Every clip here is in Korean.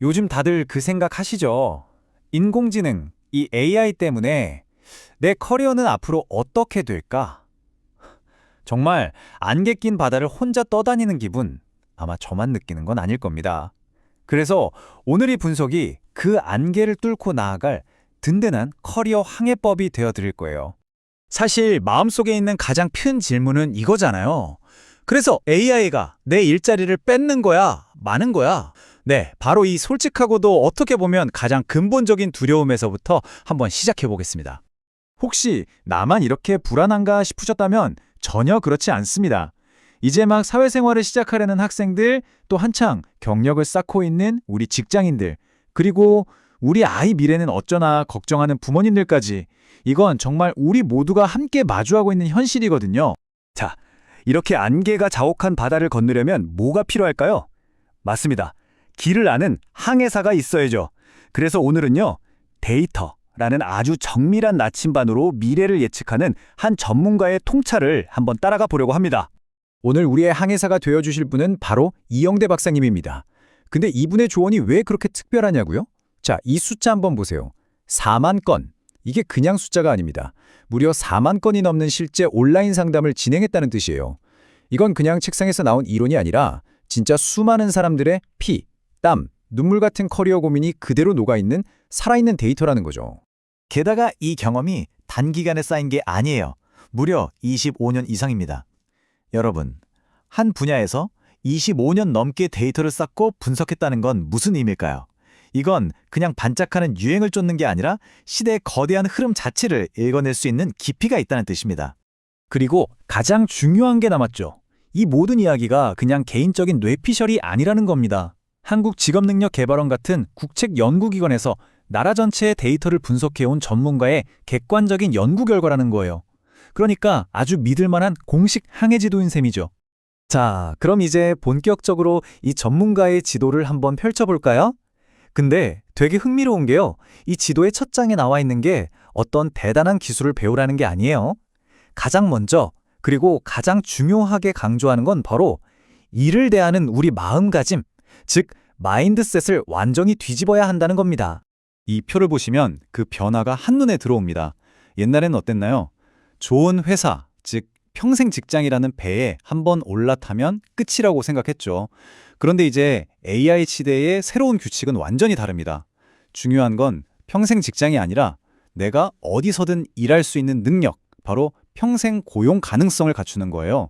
요즘 다들 그 생각 하시죠? 인공지능, 이 AI 때문에 내 커리어는 앞으로 어떻게 될까? 정말 안개 낀 바다를 혼자 떠다니는 기분, 아마 저만 느끼는 건 아닐 겁니다. 그래서 오늘 이 분석이 그 안개를 뚫고 나아갈 든든한 커리어 항해법이 되어 드릴 거예요. 사실 마음속에 있는 가장 큰 질문은 이거잖아요. 그래서 AI가 내 일자리를 뺏는 거야, 마는 거야? 네, 바로 이 솔직하고도 어떻게 보면 가장 근본적인 두려움에서부터 한번 시작해 보겠습니다. 혹시 나만 이렇게 불안한가 싶으셨다면 전혀 그렇지 않습니다. 이제 막 사회생활을 시작하려는 학생들, 또 한창 경력을 쌓고 있는 우리 직장인들, 그리고 우리 아이 미래는 어쩌나 걱정하는 부모님들까지 이건 정말 우리 모두가 함께 마주하고 있는 현실이거든요. 자, 이렇게 안개가 자욱한 바다를 건너려면 뭐가 필요할까요? 맞습니다. 길을 아는 항해사가 있어야죠. 그래서 오늘은요, 데이터라는 아주 정밀한 나침반으로 미래를 예측하는 한 전문가의 통찰을 한번 따라가 보려고 합니다. 오늘 우리의 항해사가 되어주실 분은 바로 이영대 박사님입니다. 근데 이분의 조언이 왜 그렇게 특별하냐고요? 자, 이 숫자 한번 보세요. 4만 건. 이게 그냥 숫자가 아닙니다. 무려 4만 건이 넘는 실제 온라인 상담을 진행했다는 뜻이에요. 이건 그냥 책상에서 나온 이론이 아니라 진짜 수많은 사람들의 피, 땀, 눈물 같은 커리어 고민이 그대로 녹아있는 살아있는 데이터라는 거죠. 게다가 이 경험이 단기간에 쌓인 게 아니에요. 무려 25년 이상입니다. 여러분, 한 분야에서 25년 넘게 데이터를 쌓고 분석했다는 건 무슨 의미일까요? 이건 그냥 반짝하는 유행을 쫓는 게 아니라 시대의 거대한 흐름 자체를 읽어낼 수 있는 깊이가 있다는 뜻입니다. 그리고 가장 중요한 게 남았죠. 이 모든 이야기가 그냥 개인적인 뇌피셜이 아니라는 겁니다. 한국직업능력개발원 같은 국책 연구기관에서 나라 전체의 데이터를 분석해온 전문가의 객관적인 연구 결과라는 거예요. 그러니까 아주 믿을 만한 공식 항해 지도인 셈이죠. 자, 그럼 이제 본격적으로 이 전문가의 지도를 한번 펼쳐볼까요? 근데 되게 흥미로운 게요. 이 지도의 첫 장에 나와 있는 게 어떤 대단한 기술을 배우라는 게 아니에요. 가장 먼저, 그리고 가장 중요하게 강조하는 건 바로 일을 대하는 우리 마음가짐, 즉 마인드셋을 완전히 뒤집어야 한다는 겁니다. 이 표를 보시면 그 변화가 한눈에 들어옵니다. 옛날엔 어땠나요? 좋은 회사, 즉 평생 직장이라는 배에 한번 올라타면 끝이라고 생각했죠. 그런데 이제 AI 시대의 새로운 규칙은 완전히 다릅니다. 중요한 건 평생 직장이 아니라 내가 어디서든 일할 수 있는 능력, 바로 평생 고용 가능성을 갖추는 거예요.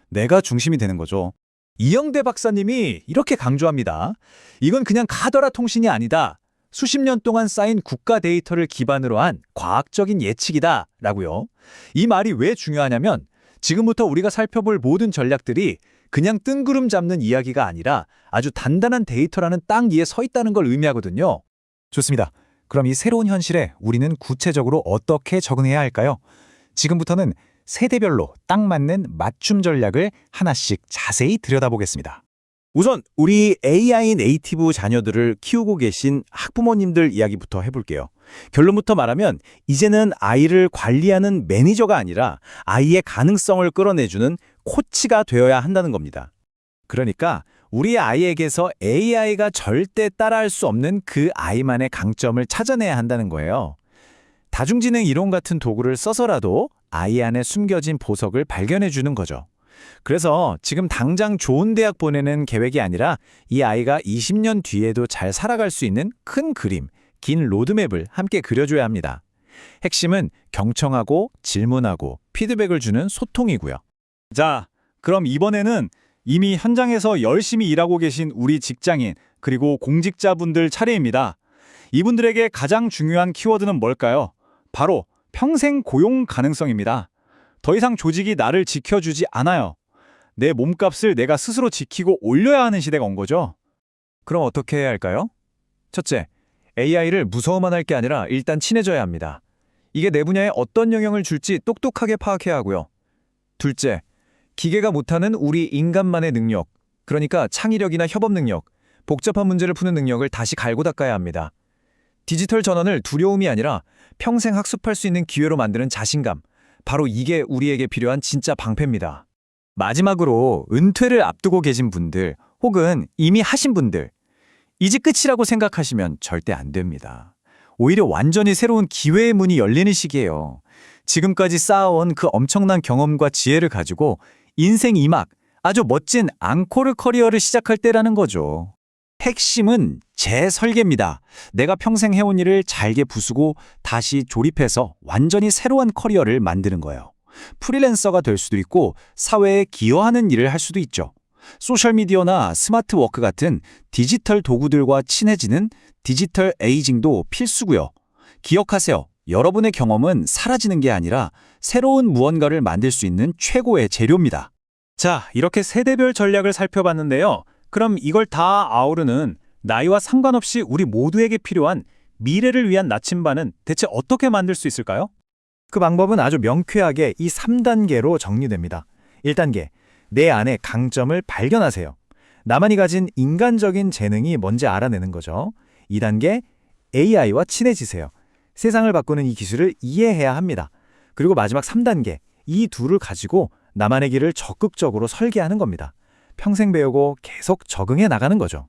내가 중심이 되는 거죠. 이영대 박사님이 이렇게 강조합니다. 이건 그냥 카더라 통신이 아니다. 수십 년 동안 쌓인 국가 데이터를 기반으로 한 과학적인 예측이다 라고요. 이 말이 왜 중요하냐면 지금부터 우리가 살펴볼 모든 전략들이 그냥 뜬구름 잡는 이야기가 아니라 아주 단단한 데이터라는 땅 위에 서 있다는 걸 의미하거든요. 좋습니다. 그럼 이 새로운 현실에 우리는 구체적으로 어떻게 적응해야 할까요? 지금부터는 세대별로 딱 맞는 맞춤 전략을 하나씩 자세히 들여다보겠습니다. 우선 우리 AI 네이티브 자녀들을 키우고 계신 학부모님들 이야기부터 해볼게요. 결론부터 말하면 이제는 아이를 관리하는 매니저가 아니라 아이의 가능성을 끌어내주는 코치가 되어야 한다는 겁니다. 그러니까 우리 아이에게서 AI가 절대 따라할 수 없는 그 아이만의 강점을 찾아내야 한다는 거예요. 다중지능 이론 같은 도구를 써서라도 아이 안에 숨겨진 보석을 발견해 주는 거죠. 그래서 지금 당장 좋은 대학 보내는 계획이 아니라 이 아이가 20년 뒤에도 잘 살아갈 수 있는 큰 그림, 긴 로드맵을 함께 그려줘야 합니다. 핵심은 경청하고 질문하고 피드백을 주는 소통이고요. 자, 그럼 이번에는 이미 현장에서 열심히 일하고 계신 우리 직장인 그리고 공직자분들 차례입니다. 이분들에게 가장 중요한 키워드는 뭘까요? 바로 평생 고용 가능성입니다. 더 이상 조직이 나를 지켜주지 않아요. 내 몸값을 내가 스스로 지키고 올려야 하는 시대가 온 거죠. 그럼 어떻게 해야 할까요? 첫째, AI를 무서워만 할 게 아니라 일단 친해져야 합니다. 이게 내 분야에 어떤 영향을 줄지 똑똑하게 파악해야 하고요. 둘째, 기계가 못하는 우리 인간만의 능력, 그러니까 창의력이나 협업 능력, 복잡한 문제를 푸는 능력을 다시 갈고 닦아야 합니다. 디지털 전환을 두려움이 아니라 평생 학습할 수 있는 기회로 만드는 자신감, 바로 이게 우리에게 필요한 진짜 방패입니다. 마지막으로 은퇴를 앞두고 계신 분들 혹은 이미 하신 분들, 이제 끝이라고 생각하시면 절대 안 됩니다. 오히려 완전히 새로운 기회의 문이 열리는 시기예요. 지금까지 쌓아온 그 엄청난 경험과 지혜를 가지고 인생 2막, 아주 멋진 앙코르 커리어를 시작할 때라는 거죠. 핵심은 재설계입니다. 내가 평생 해온 일을 잘게 부수고 다시 조립해서 완전히 새로운 커리어를 만드는 거예요. 프리랜서가 될 수도 있고 사회에 기여하는 일을 할 수도 있죠. 소셜미디어나 스마트워크 같은 디지털 도구들과 친해지는 디지털 에이징도 필수고요. 기억하세요. 여러분의 경험은 사라지는 게 아니라 새로운 무언가를 만들 수 있는 최고의 재료입니다. 자, 이렇게 세대별 전략을 살펴봤는데요. 그럼 이걸 다 아우르는 나이와 상관없이 우리 모두에게 필요한 미래를 위한 나침반은 대체 어떻게 만들 수 있을까요? 그 방법은 아주 명쾌하게 이 3단계로 정리됩니다. 1단계, 내 안의 강점을 발견하세요. 나만이 가진 인간적인 재능이 뭔지 알아내는 거죠. 2단계, AI와 친해지세요. 세상을 바꾸는 이 기술을 이해해야 합니다. 그리고 마지막 3단계, 이 둘을 가지고 나만의 길을 적극적으로 설계하는 겁니다. 평생 배우고 계속 적응해 나가는 거죠.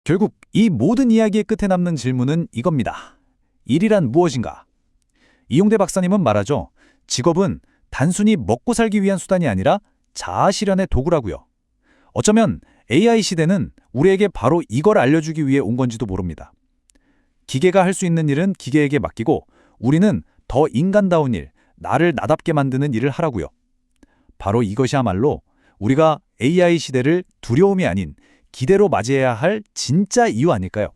결국 이 모든 이야기의 끝에 남는 질문은 이겁니다. 일이란 무엇인가? 이용대 박사님은 말하죠. 직업은 단순히 먹고 살기 위한 수단이 아니라 자아 실현의 도구라고요. 어쩌면 AI 시대는 우리에게 바로 이걸 알려주기 위해 온 건지도 모릅니다. 기계가 할 수 있는 일은 기계에게 맡기고 우리는 더 인간다운 일, 나를 나답게 만드는 일을 하라고요. 바로 이것이야말로 우리가 AI 시대를 두려움이 아닌 기대로 맞이해야 할 진짜 이유 아닐까요?